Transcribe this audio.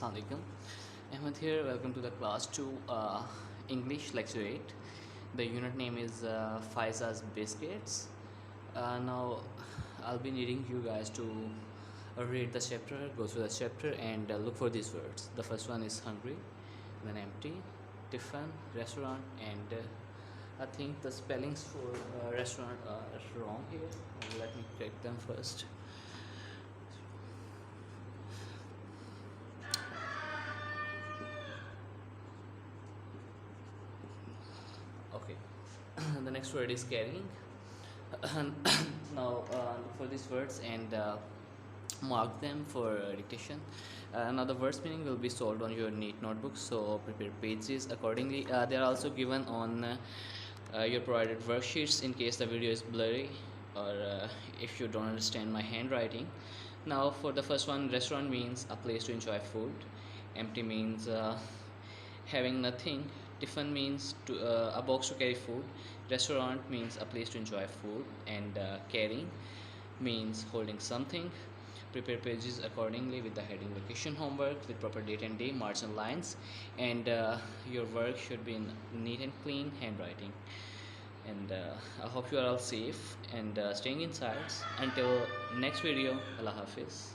Assalamu alaikum. Ahmed here. Welcome to the class 2 English lecture 8. The unit name is Faiza's Biscuits. Now I'll be needing you guys to read the chapter, go through the chapter, and look for these words. The first one is hungry, then empty, tiffin, restaurant, and I think the spellings for restaurant are wrong here. Let me correct them first. Okay. The next word is carrying. Now look for these words and mark them for dictation. Now the words meaning will be solved on your neat notebook, so prepare pages accordingly. They are also given on your provided worksheets in case the video is blurry or if you don't understand my handwriting. Now for the first one, restaurant means a place to enjoy food. Empty means having nothing. Tiffin means a box to carry food. Restaurant means a place to enjoy food, and carrying means holding something. Prepare pages accordingly with the heading location homework with proper date and day, margin lines, and your work should be in neat and clean handwriting. And I hope you are all safe and staying inside. Until next video, Allah Hafiz.